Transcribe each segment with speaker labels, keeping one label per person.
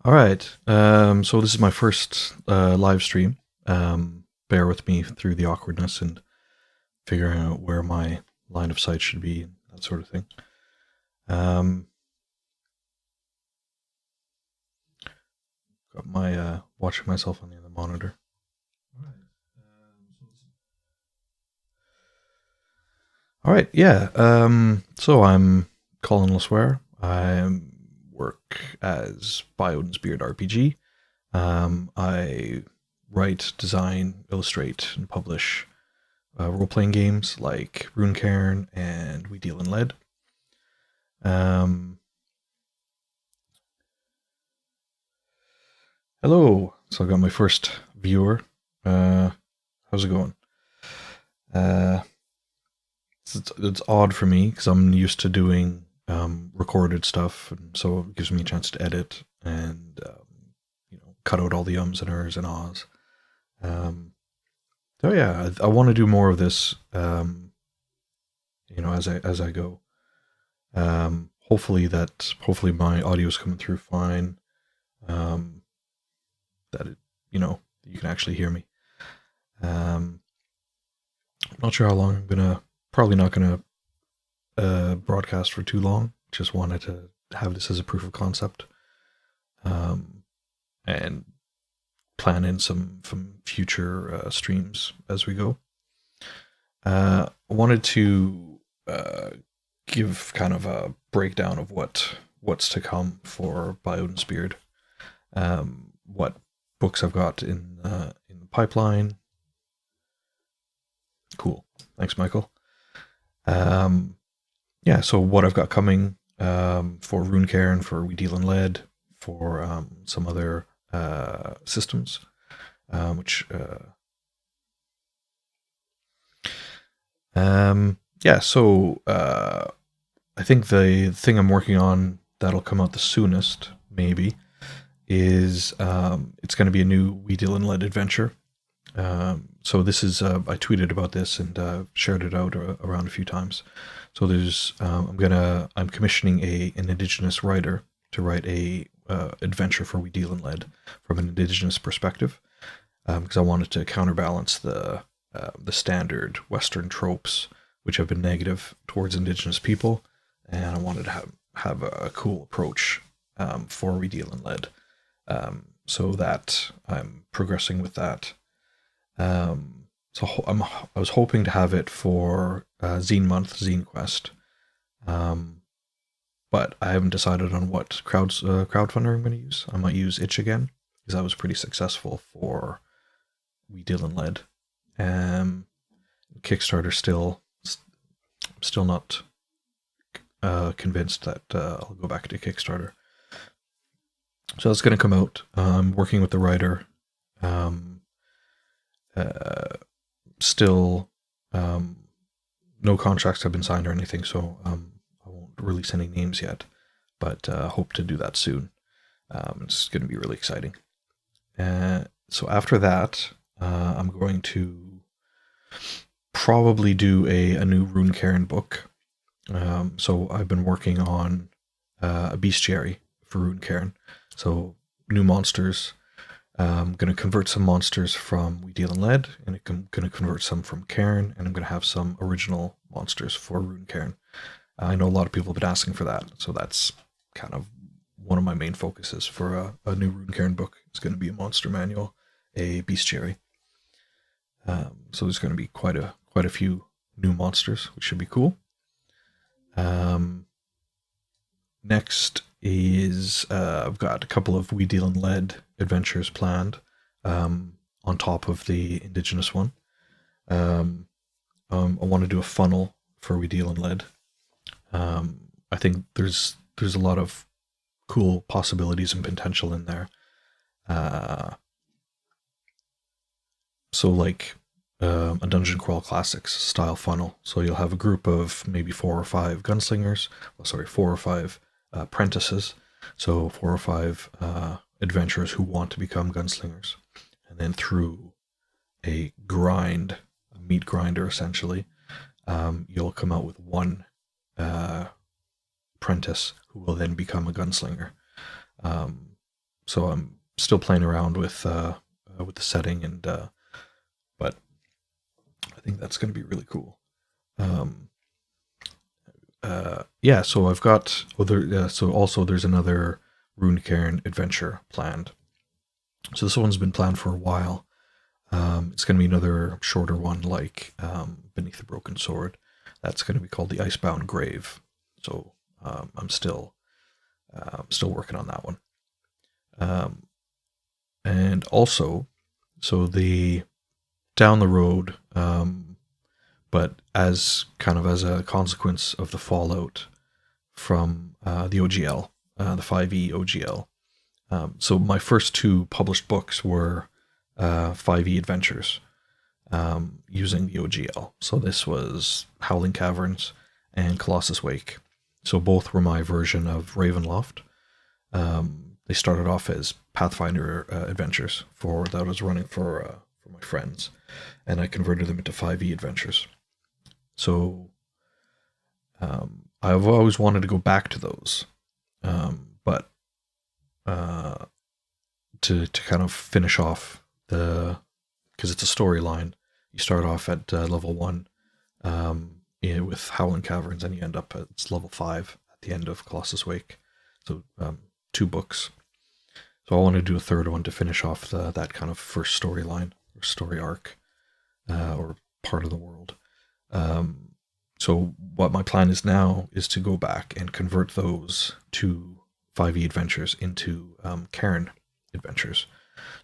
Speaker 1: All right. So this is my first live stream. Bear with me through the awkwardness and figuring out where my line of sight should be, and that sort of thing. Got my watching myself on the other monitor. All right. Yeah. So I'm Colin LeSwear. I work as by ODIN'S RPG. I write, design, illustrate, and publish role-playing games like Runecairn and WDIL and Lead. Hello. So I got my first viewer. How's it going? It's odd for me because I'm used to doing recorded stuff, and so it gives me a chance to edit and cut out all the ums and ers and ahs. So yeah, I want to do more of this. As I go. Hopefully my audio is coming through fine. That you can actually hear me. I'm not sure how long I'm gonna. Probably not gonna broadcast for too long. Just wanted to have this as a proof of concept, and plan in some future streams as we go. I wanted to give kind of a breakdown of what's to come for Odin's Beard, what books I've got in the pipeline. Cool, thanks, Michael. Yeah, so what I've got coming for Runecairn, for WDIL and Lead, for some other systems, so I think the thing I'm working on that'll come out the soonest, maybe, is it's going to be a new WDIL and Lead adventure. So this is I tweeted about this and shared it out around a few times. So there's I'm commissioning an Indigenous writer to write a adventure for WDIL and Lead from an Indigenous perspective, because I wanted to counterbalance the standard Western tropes which have been negative towards Indigenous people, and I wanted to have a cool approach for WDIL and Lead. So that I'm progressing with that. So I was hoping to have it for Zine Month, Zine Quest, but I haven't decided on what crowdfunder I'm going to use. I might use Itch again, because that was pretty successful for WDIL and Lead. Kickstarter still not convinced that I'll go back to Kickstarter. So that's going to come out. I'm working with the writer. Still, no contracts have been signed or anything, so I won't release any names yet, but hope to do that soon. It's going to be really exciting. So after that, I'm going to probably do a new Runecairn book. So I've been working on a bestiary for Runecairn. So new monsters. I'm going to convert some monsters from WDIL and Lead, and I'm going to convert some from Cairn, and I'm going to have some original monsters for Runecairn. I know a lot of people have been asking for that, so that's kind of one of my main focuses for a new Runecairn book. It's going to be a monster manual, a bestiary. So there's going to be quite a few new monsters, which should be cool. Next is I've got a couple of WDIL and Lead adventures planned on top of the Indigenous one. I want to do a funnel for WDIL and Lead. I think there's a lot of cool possibilities and potential in there. So like a Dungeon Crawl Classics style funnel. So you'll have a group of maybe 4 or 5 gunslingers. 4 or 5 apprentices. So 4 or 5 adventurers who want to become gunslingers. And then through a meat grinder essentially, you'll come out with one apprentice who will then become a gunslinger. So I'm still playing around with the setting, and but I think that's going to be really cool. Yeah, so I've got so also there's another Runecairn adventure planned. So this one's been planned for a while. It's going to be another shorter one, like Beneath the Broken Sword. That's going to be called the Icebound Grave. So I'm still working on that one. And also, so the down the road, but as kind of as a consequence of the fallout from the OGL, the 5e OGL. So my first two published books were 5e adventures using the OGL. So this was Howling Caverns and Colossus Wake. So both were my version of Ravenloft. They started off as Pathfinder adventures that I was running for my friends, and I converted them into 5e adventures. So I've always wanted to go back to those, but to kind of finish off because it's a storyline. You start off at level 1 with Howling Caverns, and you end up at level 5 at the end of Colossus Wake. So 2 books. So I want to do a third one to finish off that kind of first storyline or story arc or part of the world. So what my plan is now is to go back and convert those 2 5e adventures into Cairn adventures.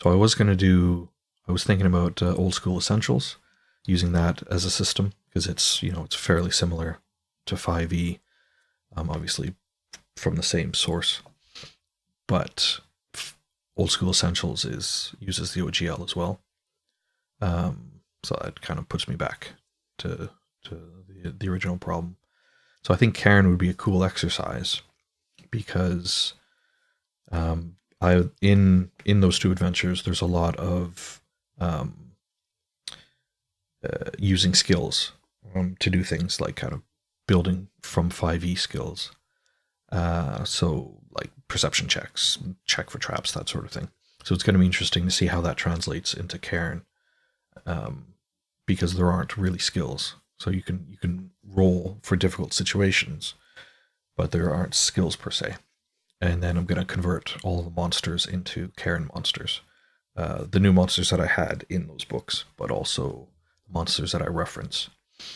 Speaker 1: So I was thinking about Old School Essentials, using that as a system, because it's fairly similar to 5e, obviously from the same source. But Old School Essentials uses the OGL as well. So that kind of puts me back to the original problem. So I think Cairn would be a cool exercise, because in those 2 adventures there's a lot of using skills to do things like kind of building from 5e skills. So like perception checks, check for traps, that sort of thing. So it's going to be interesting to see how that translates into Cairn, because there aren't really skills. So you can roll for difficult situations, but there aren't skills per se. And then I'm going to convert all of the monsters into Cairn monsters. The new monsters that I had in those books, but also monsters that I reference.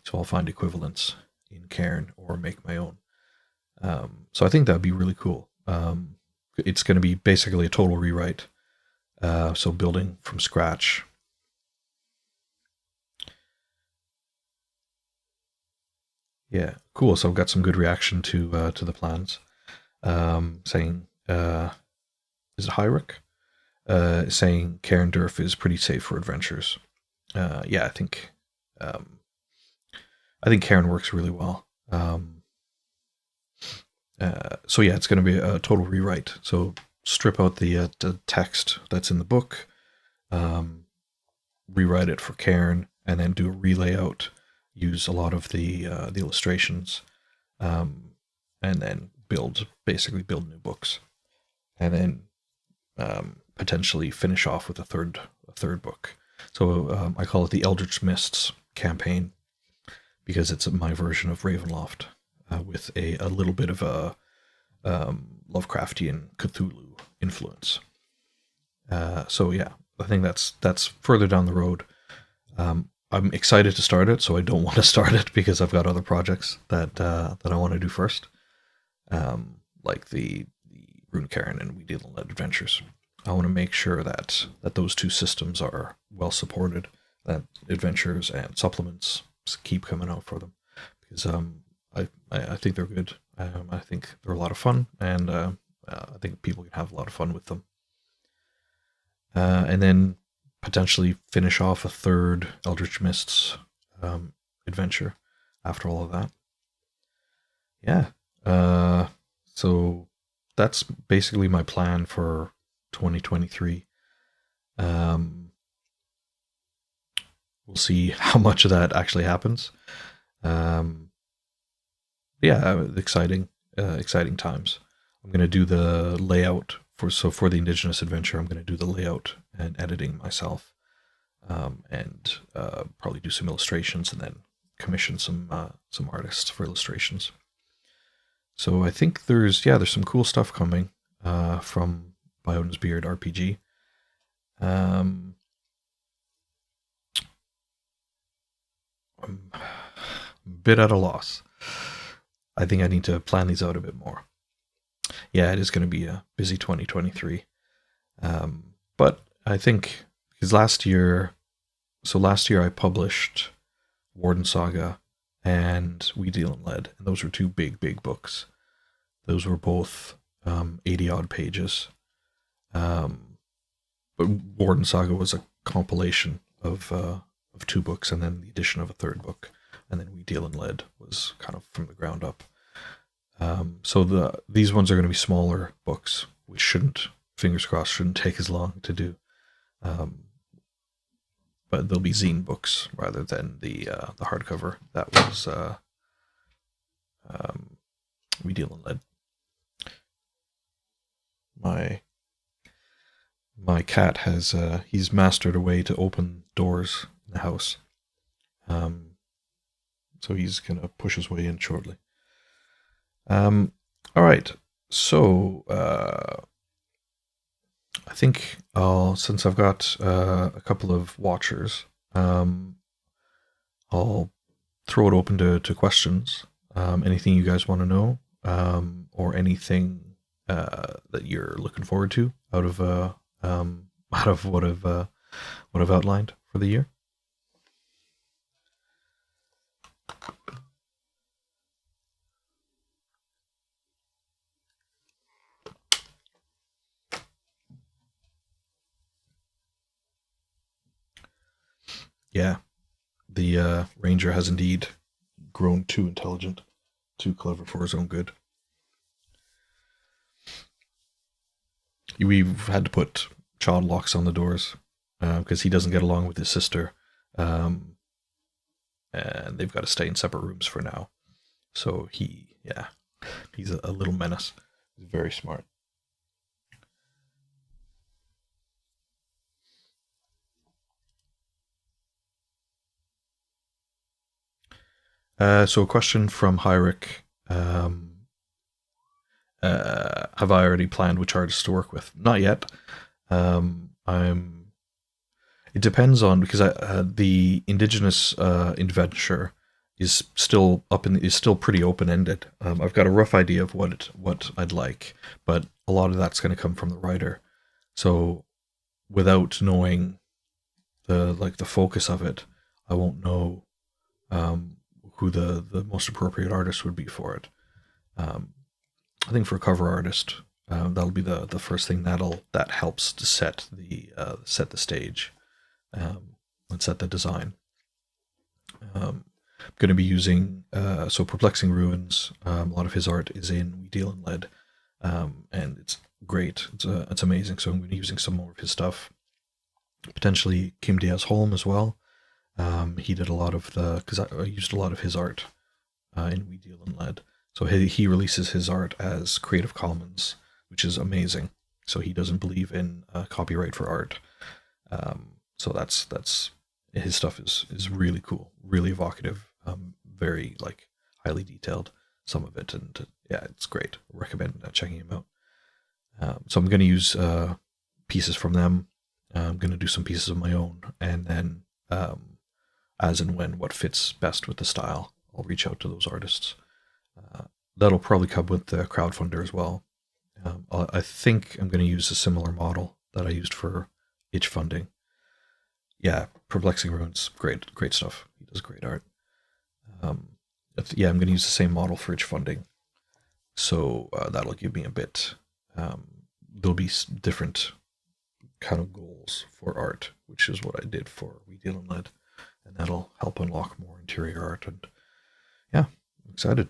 Speaker 1: So I'll find equivalents in Cairn or make my own. So I think that'd be really cool. It's going to be basically a total rewrite. So building from scratch. Yeah, cool. So I've got some good reaction to the plans. Saying, is it Hyrick? Saying Cairn Durf is pretty safe for adventures. Yeah, I think Cairn works really well. So yeah, it's going to be a total rewrite. So strip out the text that's in the book, rewrite it for Cairn, and then do a relayout. Use a lot of the illustrations, and then build new books, and then potentially finish off with a third book. So I call it the Eldritch Mists campaign, because it's my version of Ravenloft with a little bit of a Lovecraftian Cthulhu influence. So yeah, I think that's further down the road. I'm excited to start it, so I don't want to start it because I've got other projects that I want to do first, like the Runecairn and WDIL and Adventures. I want to make sure that those 2 systems are well supported, that adventures and supplements keep coming out for them, because I think they're good. I think they're a lot of fun, and I think people can have a lot of fun with them. And then potentially finish off a third Eldritch Mists adventure after all of that. Yeah. So that's basically my plan for 2023. We'll see how much of that actually happens. Yeah, exciting times. I'm going to do the layout for the Indigenous adventure, I'm going to do the layout and editing myself, and probably do some illustrations and then commission some artists for illustrations. So I think there's some cool stuff coming from ODIN'S RPG. I'm a bit at a loss. I think I need to plan these out a bit more. Yeah, it is going to be a busy 2023. But I think, because last year I published Warden Saga and WDIL and Lead, and those were two big books. Those were both 80 odd pages. But Warden Saga was a compilation of 2 books and then the addition of a 3rd book, and then WDIL and Lead was kind of from the ground up. So these ones are going to be smaller books, which fingers crossed, shouldn't take as long to do. But they'll be zine books rather than the hardcover that was WDIL and Lead. My cat has he's mastered a way to open doors in the house. So he's gonna push his way in shortly. All right, so I think since I've got a couple of watchers, I'll throw it open to questions. Anything you guys want to know, or anything that you're looking forward to out of what I've outlined for the year. Yeah, the ranger has indeed grown too intelligent, too clever for his own good. We've had to put child locks on the doors because he doesn't get along with his sister, and they've got to stay in separate rooms for now. So he's a little menace. He's very smart. So a question from Hyrick. Have I already planned which artists to work with? Not yet. It depends on, because the Indigenous adventure is still pretty open ended. I've got a rough idea of what I'd like, but a lot of that's going to come from the writer. So without knowing the focus of it, I won't know who the most appropriate artist would be for it. I think for a cover artist, that'll be the first thing that helps to set the stage and set the design. I'm going to be using so Perplexing Ruins. A lot of his art is in WDIL and Lead, and it's great. It's amazing. So I'm going to be using some more of his stuff. Potentially Kim Diaz-Holm as well. He did a lot of because I used a lot of his art in WDIL and Lead. So he releases his art as Creative Commons, which is amazing. So he doesn't believe in copyright for art. So that's his stuff is really cool, really evocative, very highly detailed, some of it, and it's great. I recommend checking him out. So I'm going to use pieces from them. I'm going to do some pieces of my own, and then as and when what fits best with the style, I'll reach out to those artists. That'll probably come with the crowdfunder as well. I think I'm going to use a similar model that I used for itch funding. Yeah, Perplexing Ruins, great stuff. He does great art. I'm going to use the same model for itch funding. So that'll give me a bit. There'll be different kind of goals for art, which is what I did for WDIL and Lead, and that'll help unlock more interior art. And yeah, I'm excited.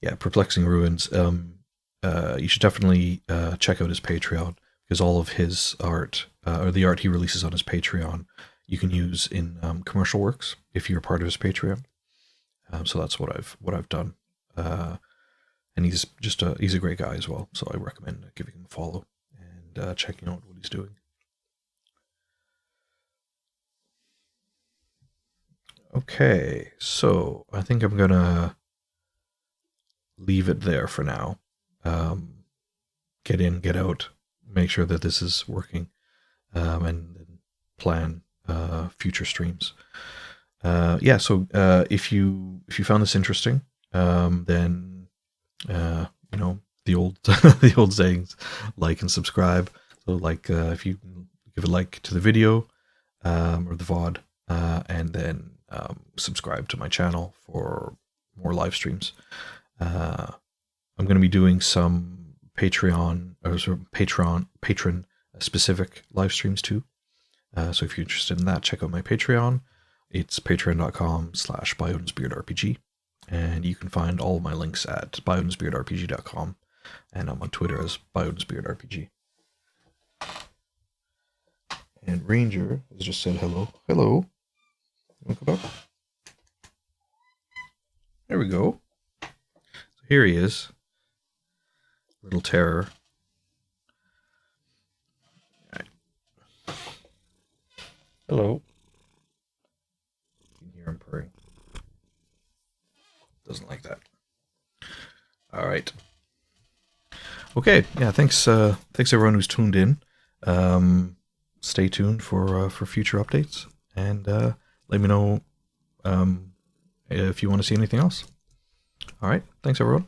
Speaker 1: Yeah, Perplexing Ruins. You should definitely check out his Patreon, because all of his art, or the art he releases on his Patreon, you can use in commercial works if you're part of his Patreon. So that's what I've done. and he's a great guy as well. So I recommend giving him a follow and checking out what he's doing. Okay, so I think I'm gonna leave it there for now. Get in, get out, make sure that this is working, and plan future streams. So if you found this interesting, then the old the old sayings, like and subscribe. So like if you give a like to the video or the VOD, and then subscribe to my channel for more live streams. I'm going to be doing some patron specific live streams too. So if you're interested in that, check out my Patreon. It's patreon.com/ByOdinsBeardRPG. And you can find all of my links at byodinsbeardrpg.com. And I'm on Twitter as byodinsbeardrpg. And Ranger has just said hello. Hello. You want to come up? There we go. So here he is. Little terror. All right. Hello. You can hear him purring. Doesn't like that. All right. Okay. Yeah. Thanks. Thanks everyone who's tuned in. Stay tuned for future updates, and let me know if you want to see anything else. All right. Thanks everyone.